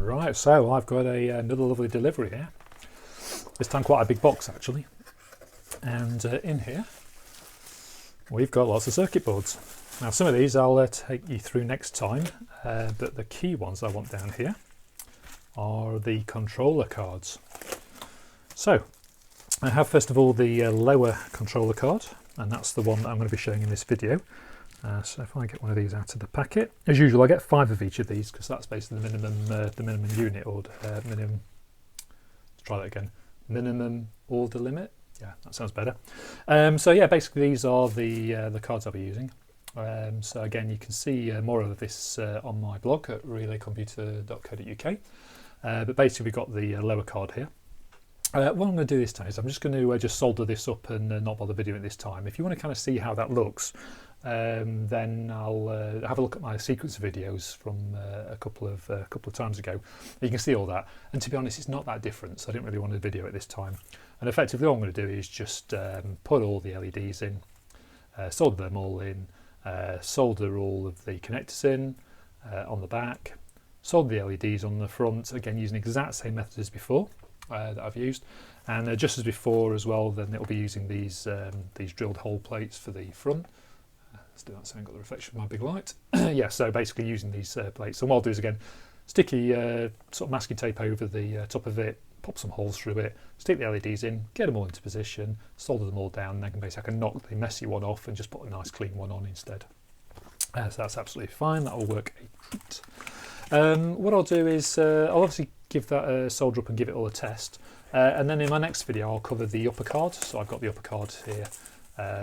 Right, so I've got another lovely delivery here. This time quite a big box actually. And in here we've got lots of circuit boards. Now some of these I'll take you through next time, but the key ones I want down here are the controller cards. So I have first of all the lower controller card, and that's the one that I'm going to be showing in this video. So if I get one of these out of the packet, as usual I get 5 of each of these because that's basically the minimum unit order, minimum, let's try that again, minimum order limit. Yeah, that sounds better. So yeah, basically these are the cards I'll be using. So again, you can see more of this on my blog at relaycomputer.co.uk. But basically we've got the lower card here. What I'm going to do this time is I'm just going to just solder this up and not bother videoing it this time. If you want to kind of see how that looks, then I'll have a look at my sequence videos from a couple of times ago. You can see all that, and to be honest, it's not that different, so I didn't really want to video it this time. And effectively all I'm going to do is just put all the LEDs in, solder them all in, solder all of the connectors in on the back, solder the LEDs on the front, again using the exact same method as before that I've used, and just as before as well, then it'll be using these drilled hole plates for the front. Let's do that so I haven't got the reflection of my big light. Yeah, so basically using these plates. And what I'll do is again, sticky sort of masking tape over the top of it, pop some holes through it, stick the LEDs in, get them all into position, solder them all down, and then basically I can knock the messy one off and just put a nice clean one on instead. So that's absolutely fine, that will work a treat. What I'll do is I'll obviously give that a solder up and give it all a test. And then in my next video I'll cover the upper card. So I've got the upper card here.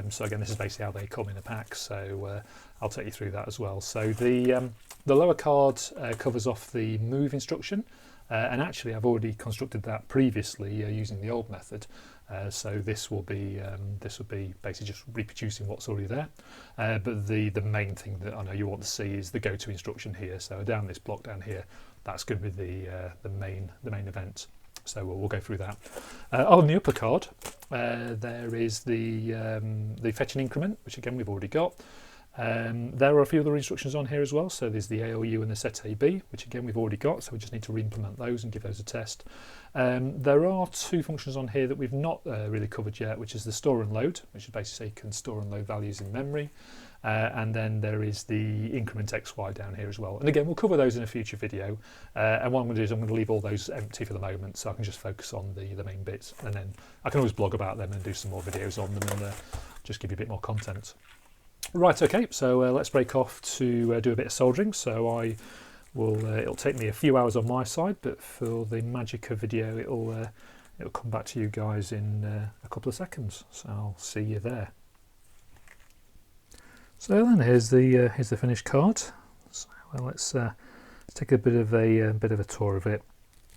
So again, this is basically how they come in a pack, so I'll take you through that as well. So the lower card covers off the move instruction, and actually I've already constructed that previously using the old method. So this will be basically just reproducing what's already there. But the main thing that I know you want to see is the go-to instruction here. So down this block down here, that's going to be the main event. So we'll go through that. On the upper card, there is the fetching increment, which again we've already got. There are a few other instructions on here as well. So there's the ALU and the set AB, which again we've already got. So we just need to re-implement those and give those a test. There are 2 functions on here that we've not really covered yet, which is the store and load, which is basically you can store and load values in memory. And then there is the increment XY down here as well. And again, we'll cover those in a future video. And what I'm going to do is I'm going to leave all those empty for the moment, so I can just focus on the main bits. And then I can always blog about them and do some more videos on them and just give you a bit more content. Right, okay, so let's break off to do a bit of soldering. So it'll take me a few hours on my side, but for the magic of video, it'll come back to you guys in a couple of seconds. So I'll see you there. So then here's the finished card. So let's take a bit of a tour of it.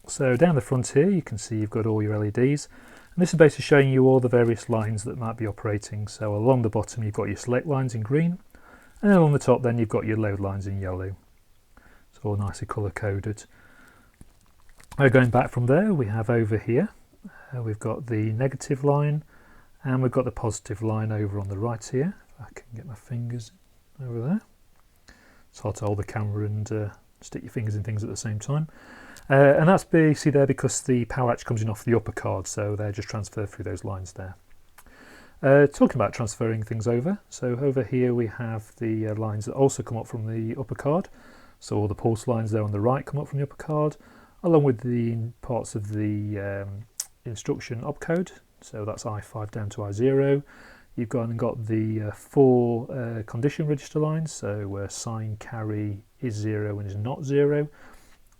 So down the front here you can see you've got all your LEDs, and this is basically showing you all the various lines that might be operating. So along the bottom you've got your select lines in green, and then along the top then you've got your load lines in yellow. It's all nicely colour coded. Going back from there, we have over here we've got the negative line, and we've got the positive line over on the right here. I can get my fingers over there. It's hard to hold the camera and stick your fingers in things at the same time. And that's basically there because the power actually comes in off the upper card, so they're just transferred through those lines there. Talking about transferring things over, so over here we have the lines that also come up from the upper card. So all the pulse lines there on the right come up from the upper card, along with the parts of the instruction opcode. So that's I5 down to I0. You've got the 4 condition register lines, so sign, carry, is 0 and is not 0.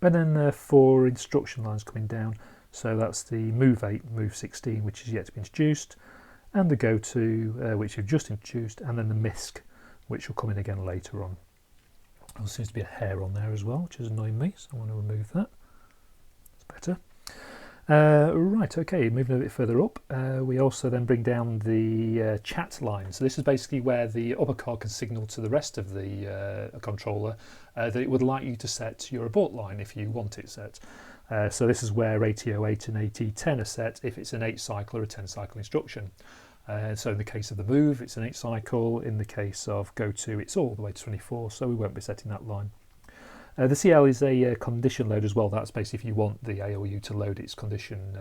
And then 4 instruction lines coming down, so that's the MOV8, MOV16, which is yet to be introduced, and the GOTO, which you've just introduced, and then the MISC, which will come in again later on. There seems to be a hair on there as well, which is annoying me, so I want to remove that. That's better. Right, okay, moving a bit further up, we also then bring down the chat line. So this is basically where the upper card can signal to the rest of the controller that it would like you to set your abort line if you want it set. So this is where AT08 and AT10 are set if it's an 8 cycle or a 10 cycle instruction. So in the case of the move, it's an 8 cycle. In the case of GOTO, it's all the way to 24, so we won't be setting that line. The CL is a condition load as well. That's basically if you want the ALU to load its condition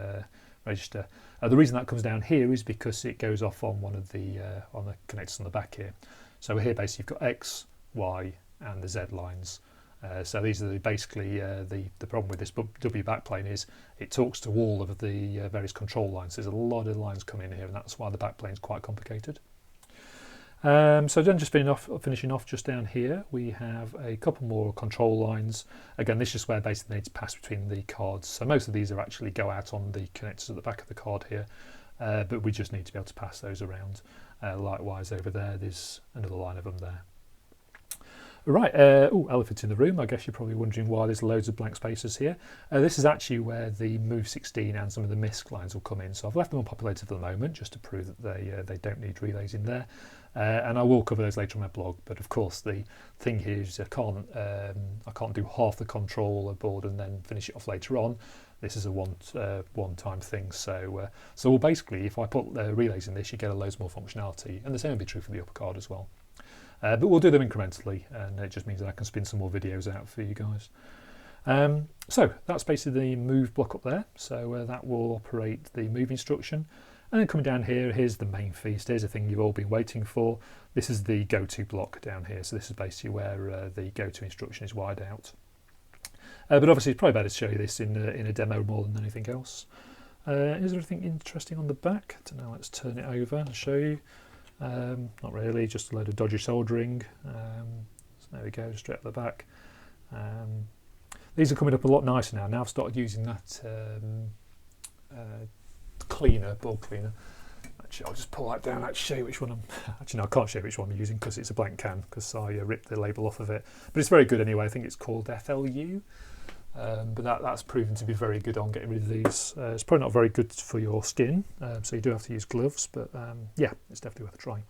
register. The reason that comes down here is because it goes off on one of the on the connectors on the back here. So here basically you've got X, Y and the Z lines. So these are basically the problem with this W backplane is it talks to all of the various control lines. There's a lot of lines coming in here, and that's why the backplane is quite complicated. So then just finishing off just down here, we have a couple more control lines. Again, this is where basically they need to pass between the cards. So most of these are actually go out on the connectors at the back of the card here, but we just need to be able to pass those around. Likewise over there, there's another line of them there. Right, elephant in the room. I guess you're probably wondering why there's loads of blank spaces here. This is actually where the MOV8 and some of the MISC lines will come in. So I've left them unpopulated for the moment just to prove that they don't need relays in there. And I will cover those later on my blog. But of course, the thing here is I can't do half the control board and then finish it off later on. This is a one-time thing. So we'll basically, if I put relays in this, you get a loads more functionality. And the same will be true for the upper card as well. But we'll do them incrementally, and it just means that I can spin some more videos out for you guys. So that's basically the move block up there. So that will operate the move instruction. And then coming down here, here's the main feast. Here's the thing you've all been waiting for. This is the GOTO block down here. So this is basically where the GOTO instruction is wired out. But obviously it's probably better to show you this in a demo more than anything else. Is there anything interesting on the back? I don't know, let's turn it over and show you. Not really, just a load of dodgy soldering. So there we go, straight up the back. These are coming up a lot nicer now. Now I've started using that board cleaner. Actually, I'll just pull that down and show you which one I'm... Actually, no, I can't show you which one I'm using because it's a blank can, because I ripped the label off of it. But it's very good anyway. I think it's called FLU. But that's proven to be very good on getting rid of these. It's probably not very good for your skin, so you do have to use gloves, but yeah, it's definitely worth a try.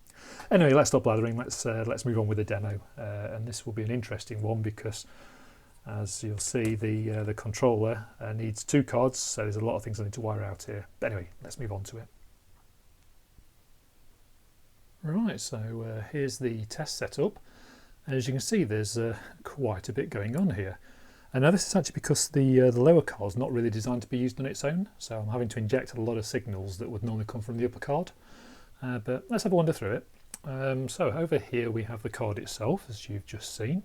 Anyway, let's stop blathering, let's move on with the demo, and this will be an interesting one because, as you'll see, the controller needs two cards, so there's a lot of things I need to wire out here. But anyway, let's move on to it. Right, so here's the test setup. As you can see, there's quite a bit going on here. And now this is actually because the lower card is not really designed to be used on its own, so I'm having to inject a lot of signals that would normally come from the upper card. But let's have a wander through it. So over here we have the card itself, as you've just seen.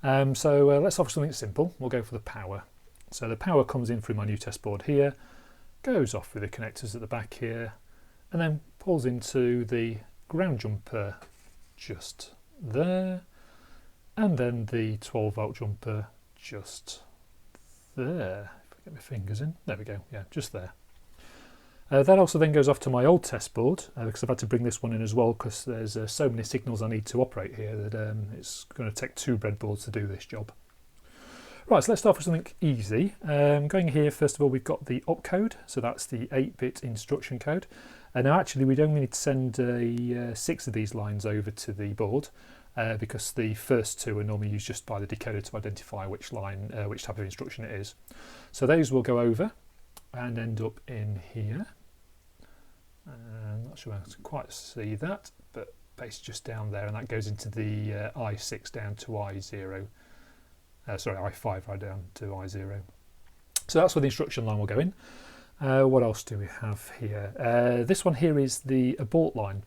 So let's offer something simple. We'll go for the power. So the power comes in through my new test board here, goes off through the connectors at the back here, and then pulls into the ground jumper just there, and then the 12-volt jumper just there. If I get my fingers in, there we go, yeah, just there. That also then goes off to my old test board because I've had to bring this one in as well because there's so many signals I need to operate here that it's going to take two breadboards to do this job. Right, so let's start with something easy. Going here, first of all, we've got the opcode, so that's the 8-bit instruction code. Now actually we don't need to send 6 of these lines over to the board. Because the first 2 are normally used just by the decoder to identify which line, which type of instruction it is. So those will go over and end up in here. I'm not sure I can quite see that, but basically just down there, and that goes into the I6 down to I0. Sorry, I5 right down to I0. So that's where the instruction line will go in. What else do we have here? This one here is the abort line.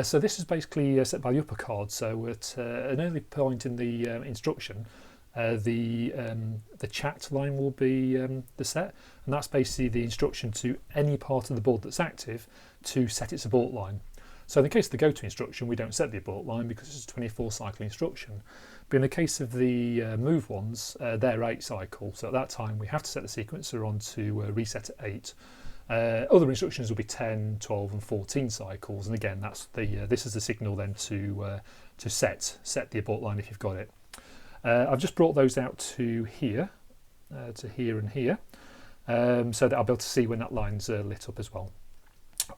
So this is basically set by the upper card. So at an early point in the instruction, the chat line will be the set, and that's basically the instruction to any part of the board that's active to set its abort line. So in the case of the GOTO instruction, we don't set the abort line because it's a 24 cycle instruction. But in the case of the move ones, they're 8 cycle. So at that time, we have to set the sequencer on to reset at 8. Other instructions will be 10, 12 and 14 cycles, and again that's this is the signal then to set the abort line if you've got it. I've just brought those out to here and here, so that I'll be able to see when that line's lit up as well.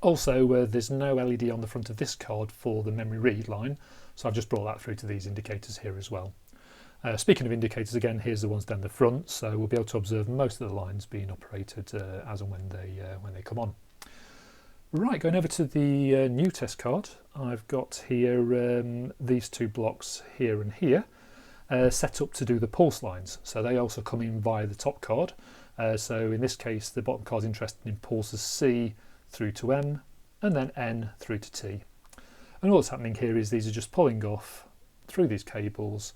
Also there's no LED on the front of this card for the memory read line, so I've just brought that through to these indicators here as well. Speaking of indicators, again, here's the ones down the front, so we'll be able to observe most of the lines being operated as and when they come on. Right, going over to the new test card, I've got here these 2 blocks here and here. set up to do the pulse lines. So they also come in via the top card. So in this case, the bottom card is interested in pulses C through to M, and then N through to T. And all that's happening here is these are just pulling off through these cables,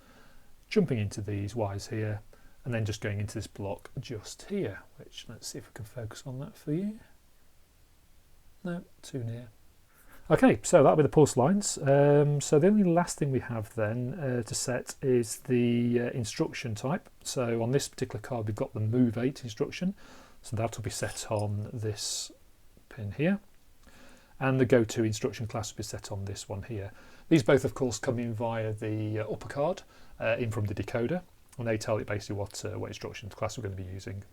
jumping into these wires here, and then just going into this block just here, which let's see if we can focus on that for you. No, too near. Okay, so that'll be the pulse lines. So the only last thing we have then to set is the instruction type. So on this particular card we've got the MOV8 instruction, so that will be set on this pin here, and the GOTO instruction class will be set on this one here. These both of course come in via the upper card, in from the decoder, and they tell it basically what instruction class we're going to be using.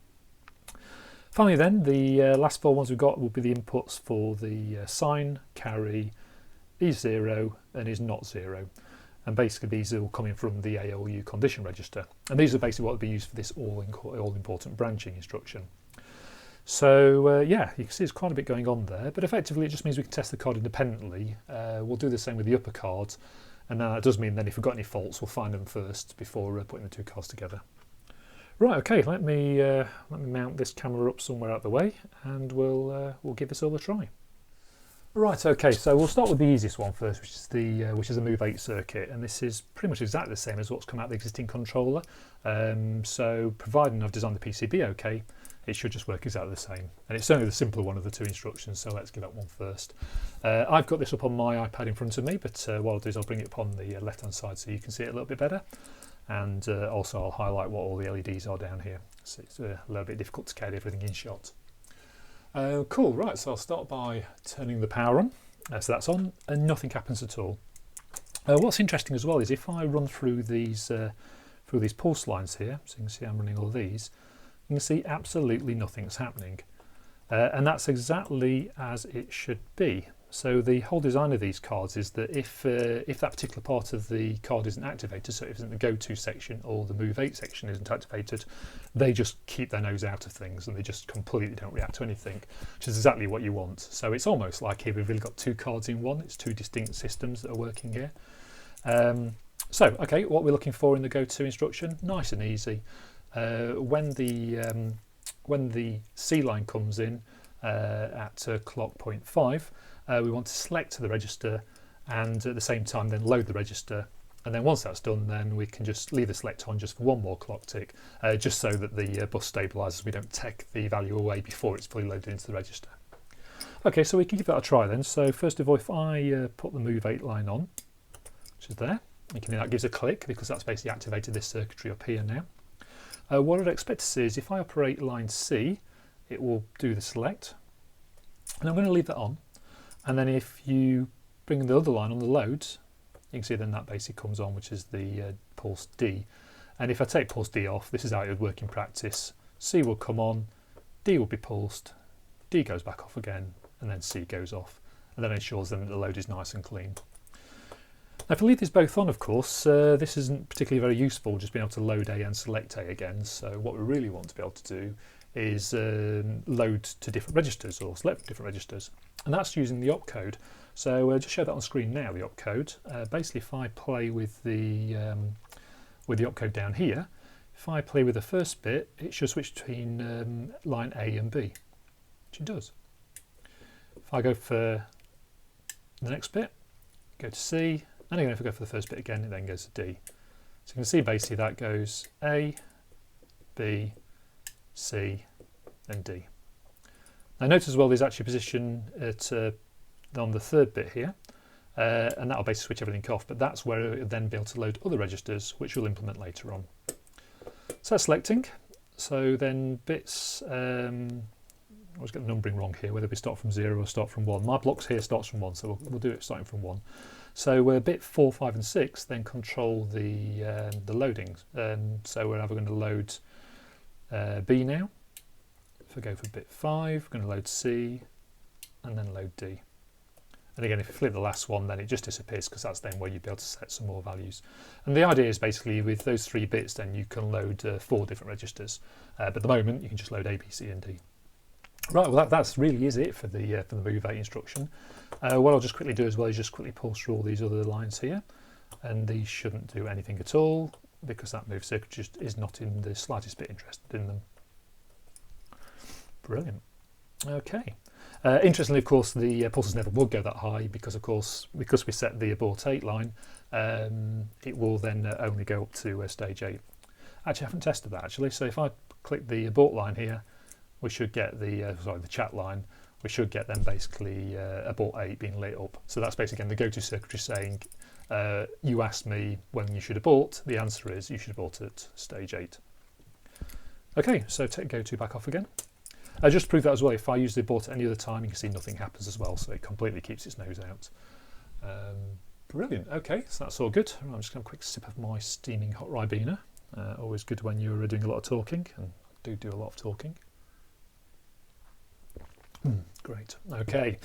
Finally then, the last four ones we've got will be the inputs for the sign, carry, is 0 and is not 0. And basically these are all coming from the ALU condition register. And these are basically what will be used for this all-important branching instruction. So yeah, you can see there's quite a bit going on there, but effectively it just means we can test the card independently. We'll do the same with the upper cards, and that does mean then if we've got any faults we'll find them first before putting the two cards together. Right, okay, let me mount this camera up somewhere out of the way, and we'll give this all a try. Right, okay, so we'll start with the easiest one first, which is the MOV8 circuit, and this is pretty much exactly the same as what's come out of the existing controller. So providing I've designed the PCB okay, it should just work exactly the same. And it's certainly the simpler one of the two instructions, so let's give that one first. I've got this up on my iPad in front of me, but what I'll do is I'll bring it up on the left-hand side so you can see it a little bit better. And also I'll highlight what all the LEDs are down here, so it's a little bit difficult to get everything in shot. Cool, right, so I'll start by turning the power on. So that's on, and nothing happens at all. What's interesting as well is if I run through these pulse lines here, so you can see I'm running all these, you can see absolutely nothing's happening. And that's exactly as it should be. So the whole design of these cards is that if that particular part of the card isn't activated, so if it's in the GOTO section or the MOV8 section isn't activated, they just keep their nose out of things and they just completely don't react to anything, which is exactly what you want. So it's almost like here we've really got two cards in one. It's two distinct systems that are working here. So okay, what we're looking for in the GOTO instruction, nice and easy. When the C line comes in at clock 0.5, we want to select the register and at the same time then load the register, and then once that's done then we can just leave the select on just for one more clock tick, just so that the bus stabilises, we don't take the value away before it's fully loaded into the register. Okay, so we can give that a try then. So first of all, if I put the MOV8 line on, which is there, you can hear that gives a click because that's basically activated this circuitry up here now. What I'd expect to see is if I operate line C, it will do the select, and I'm going to leave that on. And then if you bring the other line on the load, you can see then that basically comes on, which is the pulse D. And if I take pulse D off, this is how it would work in practice. C will come on, D will be pulsed, D goes back off again, and then C goes off. And then it ensures then that the load is nice and clean. Now if I leave these both on, of course, this isn't particularly very useful, just being able to load A and select A again. So what we really want to be able to do is load to different registers or select different registers. And that's using the opcode. So just show that on screen now, the opcode. Basically, if I play with the opcode down here, if I play with the first bit, it should switch between line A and B, which it does. If I go for the next bit, go to C, and again if I go for the first bit again, it then goes to D. So you can see basically that goes A, B, C, and D. Now notice as well there's actually a position at, on the third bit here, and that'll basically switch everything off, but that's where it'll then be able to load other registers, which we'll implement later on. So that's selecting. So then bits, I always get the numbering wrong here, whether we start from 0 or start from 1. My blocks here starts from 1, so we'll do it starting from 1. So bit 4, 5 and 6 then control the loadings. So we're either going to load B now. If I go for bit 5, we're going to load C and then load D. And again, if you flip the last one, then it just disappears because that's then where you'd be able to set some more values. And the idea is basically with those 3 bits, then you can load 4 different registers. But at the moment, you can just load A, B, C, and D. Right, well that's really is it for the MOV8 instruction. What I'll just quickly do as well is just quickly pulse through all these other lines here, and these shouldn't do anything at all. because that move circuitry just is not in the slightest bit interested in them. Brilliant. Okay. Interestingly, of course, the pulses never would go that high because, of course, because we set the abort 8 line, it will then only go up to stage 8. Actually, I haven't tested that actually. So if I click the abort line here, we should get the chat line. We should get then basically abort 8 being lit up. So that's basically again the GOTO circuitry saying, you asked me when you should abort. The answer is you should abort at stage 8. Okay, so take GOTO back off again. Just to prove that as well, if I use the abort at any other time, you can see nothing happens as well, so it completely keeps its nose out. Brilliant. Okay, so that's all good. I'm just going to have a quick sip of my steaming hot Ribena. Always good when you're doing a lot of talking, and I do a lot of talking. Great. Okay,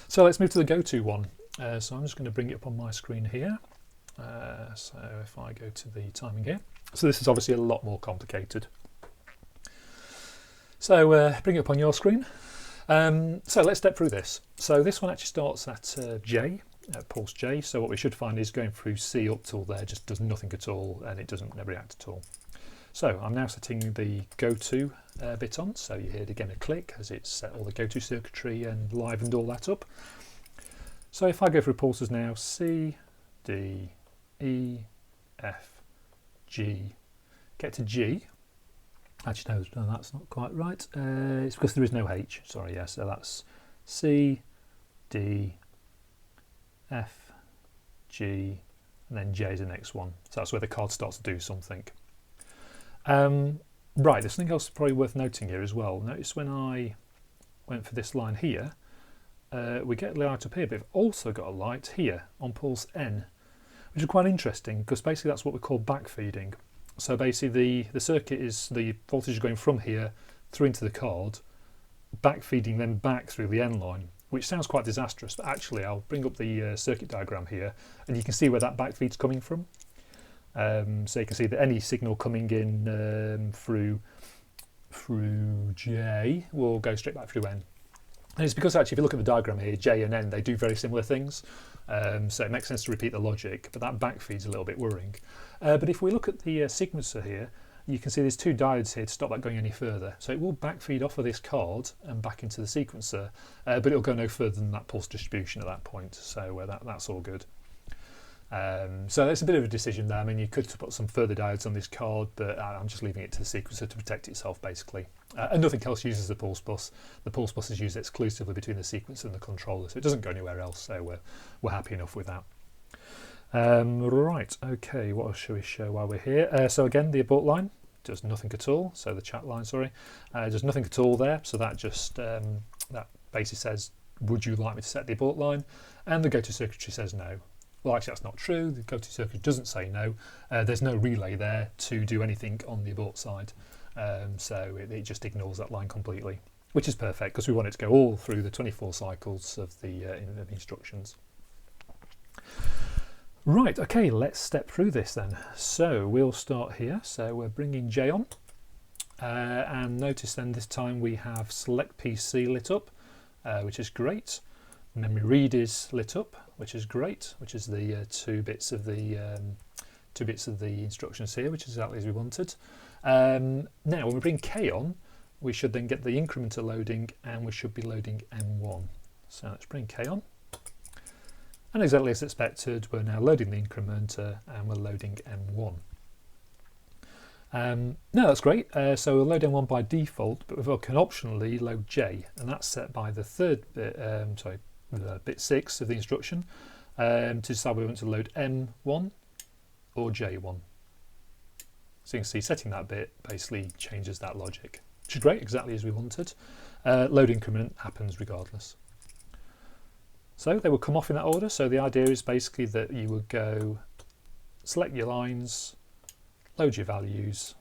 so let's move to the GOTO one. So I'm just going to bring it up on my screen here. So if I go to the timing here, so this is obviously a lot more complicated. So bring it up on your screen. So let's step through this. So this one actually starts at J, pulse J. So what we should find is going through C up till there just does nothing at all, and it doesn't react at all. So I'm now setting the GOTO bit on. So you heard again a click as it's set all the GOTO circuitry and livened all that up. So if I go through pulses now, C, D, E, F, G, get to G. Actually, no, that's not quite right. It's because there is no H. Sorry, yeah. So that's C, D, F, G, and then J is the next one. So that's where the card starts to do something. Right, there's something else probably worth noting here as well. Notice when I went for this line here, we get a light up here, but we've also got a light here on pulse N, which is quite interesting because basically that's what we call backfeeding. So basically the circuit is the voltage going from here through into the card, backfeeding then back through the N line, which sounds quite disastrous, but actually I'll bring up the circuit diagram here and you can see where that backfeed's coming from. So you can see that any signal coming in through J will go straight back through N. And it's because actually if you look at the diagram here, J and N, they do very similar things. So it makes sense to repeat the logic, but that backfeed's a little bit worrying. But if we look at the sequencer here, you can see there's two diodes here to stop that going any further. So it will backfeed off of this card and back into the sequencer, but it'll go no further than that pulse distribution at that point. So that's all good. So it's a bit of a decision there. I mean, you could put some further diodes on this card, but I'm just leaving it to the sequencer to protect itself, basically. And nothing else uses the pulse bus. The pulse bus is used exclusively between the sequencer and the controller, so it doesn't go anywhere else, so we're happy enough with that. Right, okay, what else shall we show while we're here? So again, the abort line does nothing at all, so the chat line, sorry, does nothing at all there, so that just, that basically says, would you like me to set the abort line? And the GOTO circuitry says no. Well, actually that's not true, the GOTO circuit doesn't say no, there's no relay there to do anything on the abort side, so it just ignores that line completely, which is perfect because we want it to go all through the 24 cycles of the instructions. Right, okay, let's step through this then. So we'll start here, so we're bringing J on, and notice then this time we have select PC lit up, which is great. Memory read is lit up, which is great, which is the two bits of the instructions here, which is exactly as we wanted. Now, when we bring K on, we should then get the incrementer loading, and we should be loading M1. So let's bring K on, and exactly as expected, we're now loading the incrementer, and we're loading M1. No, that's great. So we'll load M1 by default, but we can optionally load J, and that's set by the third bit, bit 6 of the instruction, to decide whether we want to load M1 or J1. So you can see setting that bit basically changes that logic, which is great, exactly as we wanted. Load increment happens regardless. So they will come off in that order. So the idea is basically that you would go select your lines, load your values,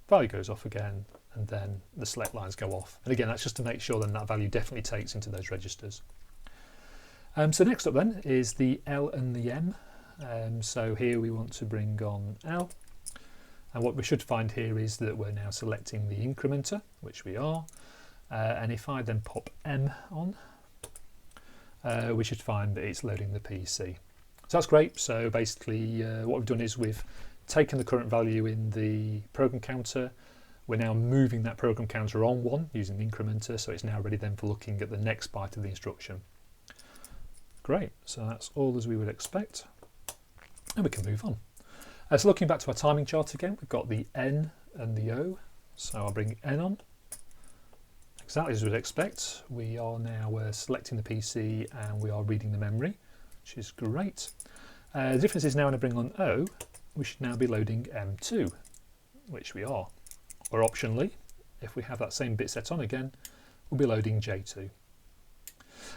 value goes off again, and then the select lines go off. And again, that's just to make sure then that value definitely takes into those registers. So next up then is the L and the M. So here we want to bring on L. And what we should find here is that we're now selecting the incrementer, which we are. And if I then pop M on, we should find that it's loading the PC. So that's great. So basically what we've done is we've taken the current value in the program counter. We're now moving that program counter on 1 using the incrementer, so it's now ready then for looking at the next byte of the instruction. Great, so that's all as we would expect, and we can move on. So looking back to our timing chart again, we've got the N and the O, so I'll bring N on. Exactly as we'd expect, we are now selecting the PC and we are reading the memory, which is great. The difference is now when I bring on O, we should now be loading M2, which we are. Or optionally, if we have that same bit set on again, we'll be loading J2.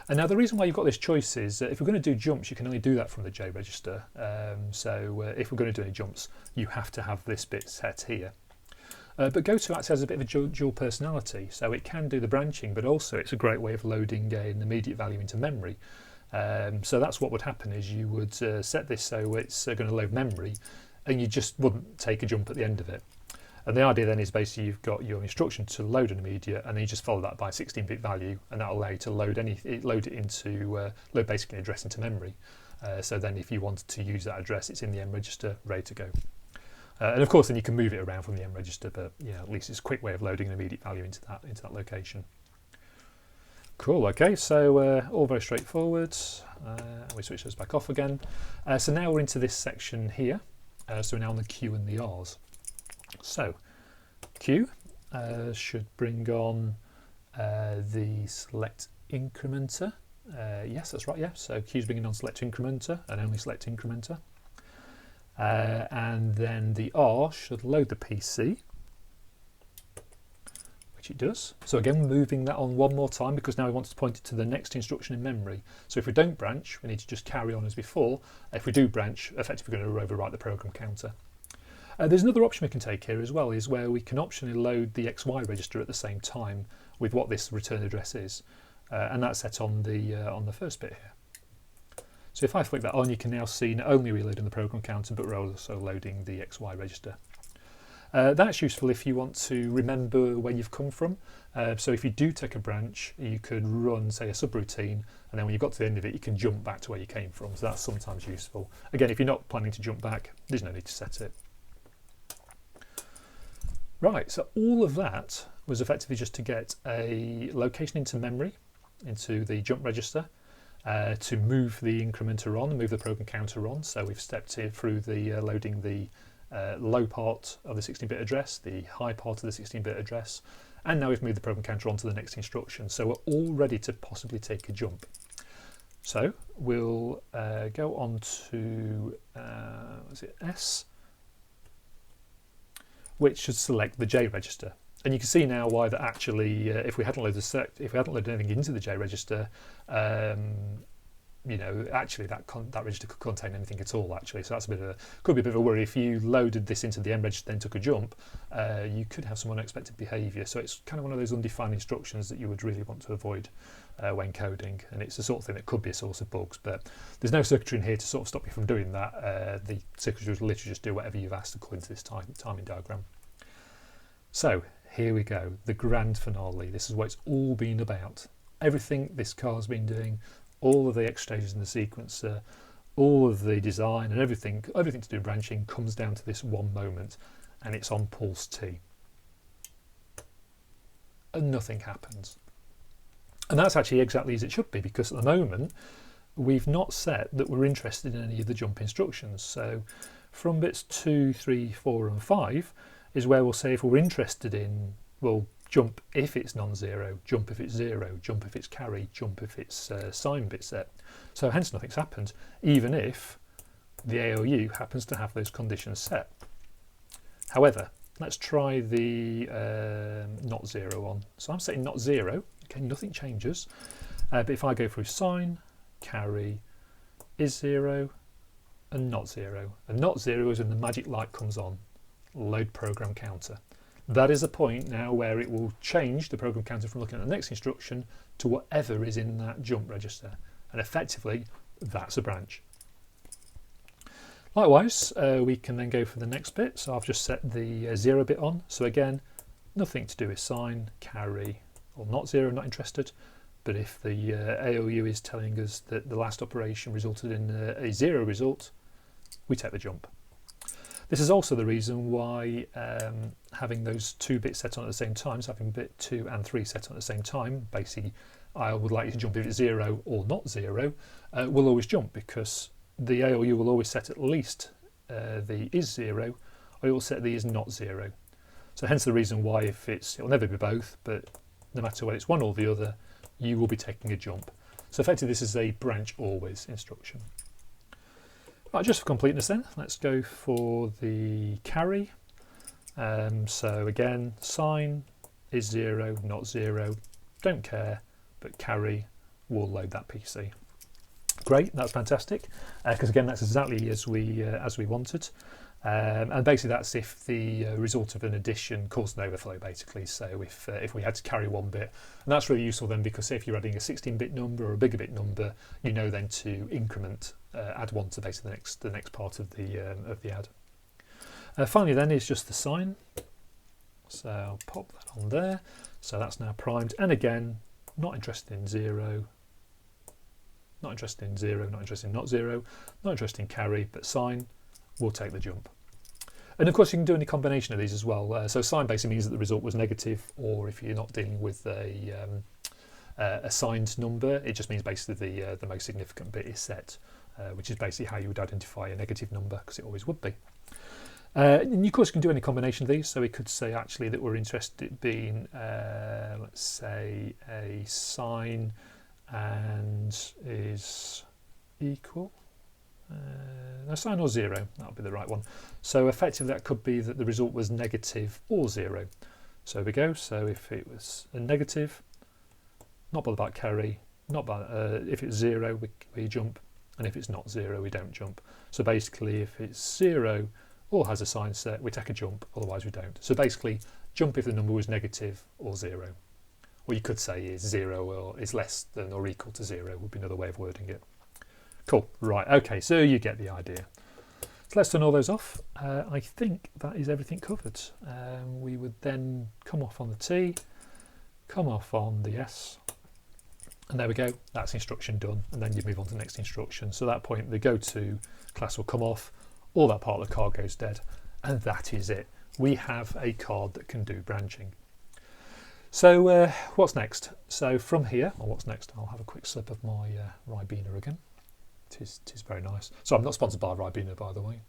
And now the reason why you've got this choice is if we're going to do jumps, you can only do that from the J register. If we're going to do any jumps, you have to have this bit set here. But GOTO actually has a bit of a dual personality, so it can do the branching, but also it's a great way of loading an immediate value into memory. So that's what would happen is you would set this so it's going to load memory, and you just wouldn't take a jump at the end of it. And the idea then is basically you've got your instruction to load an immediate, and then you just follow that by a 16-bit value, and that'll allow you to load load basically an address into memory. So then if you wanted to use that address, it's in the M register, ready to go. And of course, then you can move it around from the M register, but at least it's a quick way of loading an immediate value into that location. Cool. Okay, so all very straightforward. We switch those back off again. So now we're into this section here. So we're now on the Q and the R's. So Q should bring on the select incrementer. Yes, that's right. Yeah. So Q's bringing on select incrementer and only select incrementer. And then the R should load the PC, which it does. So again, moving that on one more time because now we want to point it to the next instruction in memory. So if we don't branch, we need to just carry on as before. If we do branch, effectively we're going to overwrite the program counter. There's another option we can take here as well, is where we can optionally load the XY register at the same time with what this return address is, and that's set on the first bit here. So if I flick that on, you can now see not only reloading the program counter, but we're also loading the XY register. That's useful if you want to remember where you've come from. So if you do take a branch, you could run, say, a subroutine, and then when you got to the end of it, you can jump back to where you came from. So that's sometimes useful. Again, if you're not planning to jump back, there's no need to set it. Right, so all of that was effectively just to get a location into memory, into the jump register, to move the incrementer on, move the program counter on. So we've stepped here through the loading the low part of the 16-bit address, the high part of the 16-bit address, and now we've moved the program counter on to the next instruction. So we're all ready to possibly take a jump. So we'll go on to S, which should select the J register. And you can see now why that actually, if we hadn't loaded anything into the J register, actually that register could contain anything at all. Actually, so that's could be a bit of a worry. If you loaded this into the M register, then took a jump, you could have some unexpected behaviour. So it's kind of one of those undefined instructions that you would really want to avoid when coding, and it's the sort of thing that could be a source of bugs. But there's no circuitry in here to sort of stop you from doing that. The circuitry will literally just do whatever you've asked according to this timing diagram. So here we go, the grand finale. This is what it's all been about. Everything this car's been doing, all of the extra stages in the sequencer, all of the design and everything to do with branching comes down to this one moment, and it's on pulse T. And nothing happens. And that's actually exactly as it should be, because at the moment we've not set that we're interested in any of the jump instructions. So from bits 2, 3, 4 and 5 is where we'll say if we're interested in, well, jump if it's non-zero, jump if it's 0, jump if it's carry, jump if it's sign bit set. So hence nothing's happened, even if the ALU happens to have those conditions set. However, let's try the not 0 on. So I'm setting not 0, okay, nothing changes. But if I go through sign, carry, is 0, and not 0. And not 0 is when the magic light comes on, load program counter. That is the point now where it will change the program counter from looking at the next instruction to whatever is in that jump register. And effectively, that's a branch. Likewise, we can then go for the next bit. So I've just set the 0 bit on. So again, nothing to do with sign, carry, or not 0, not interested. But if the ALU is telling us that the last operation resulted in a 0 result, we take the jump. This is also the reason why having those 2 bits set on at the same time, so having bit 2 and 3 set on at the same time, basically I would like you to jump if it's 0 or not 0, will always jump, because the ALU will always set at least the is 0, or it will set the is not 0. So hence the reason why it'll never be both, but no matter whether it's one or the other, you will be taking a jump. So effectively this is a branch always instruction. Right, just for completeness then, let's go for the carry. So again, sign is 0, not 0, don't care, but carry will load that PC. Great, that's fantastic, because again that's exactly as we wanted. And basically that's if the result of an addition caused an overflow, basically. So if we had to carry 1 bit, and that's really useful then, because if you're adding a 16-bit number or a bigger bit number, you know then to increment, add 1 to basically the next part of the add. Finally then is just the sign. So I'll pop that on there. So that's now primed, and again, not interested in 0, not interested in 0, not interested in not 0, not interested in carry, but sign will take the jump. And of course you can do any combination of these as well. So sign basically means that the result was negative, or if you're not dealing with a signed number, it just means basically the most significant bit is set, which is basically how you would identify a negative number, because it always would be. And of course you can do any combination of these, so we could say actually that we're interested in being, let's say, a sign and is equal. No, sign or 0, that would be the right one. So effectively that could be that the result was negative or 0. So we go, so if it was a negative, not bothered about carry, not about, if it's 0 we jump, and if it's not 0 we don't jump. So basically if it's 0 or has a sign set, we take a jump, otherwise we don't. So basically jump if the number was negative or 0. What you could say is 0 or is less than or equal to 0 would be another way of wording it. Cool, right, okay, so you get the idea. So let's turn all those off. I think that is everything covered. We would then come off on the T, come off on the S, and there we go, that's instruction done, and then you move on to the next instruction. So at that point the GOTO class will come off, all that part of the card goes dead, and that is it. We have a card that can do branching. So what's next? So from here, or what's next, I'll have a quick sip of my Ribena again. It is very nice. So I'm not sponsored by Ribena, by the way.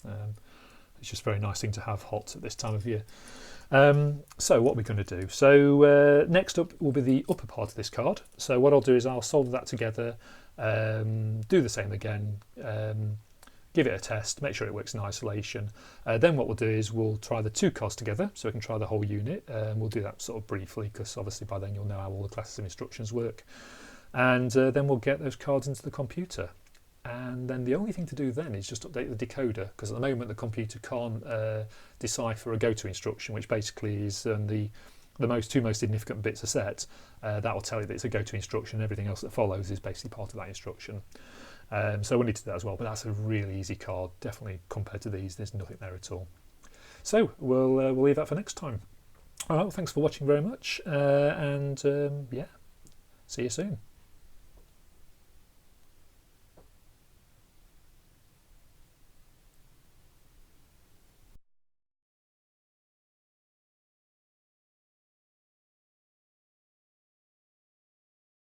It's just a very nice thing to have hot at this time of year. So what we're going to do. So next up will be the upper part of this card. So what I'll do is I'll solder that together, do the same again, give it a test, make sure it works in isolation. Then what we'll do is we'll try the 2 cards together, so we can try the whole unit. We'll do that sort of briefly, because obviously by then you'll know how all the classes and instructions work. And then we'll get those cards into the computer. And then the only thing to do then is just update the decoder, because at the moment the computer can't decipher a GOTO instruction, which basically is the two most significant bits are set. That will tell you that it's a GOTO instruction, and everything else that follows is basically part of that instruction. So we'll need to do that as well, but that's a really easy card, definitely compared to these. There's nothing there at all. So we'll leave that for next time. All right, well, thanks for watching very much, and yeah, see you soon.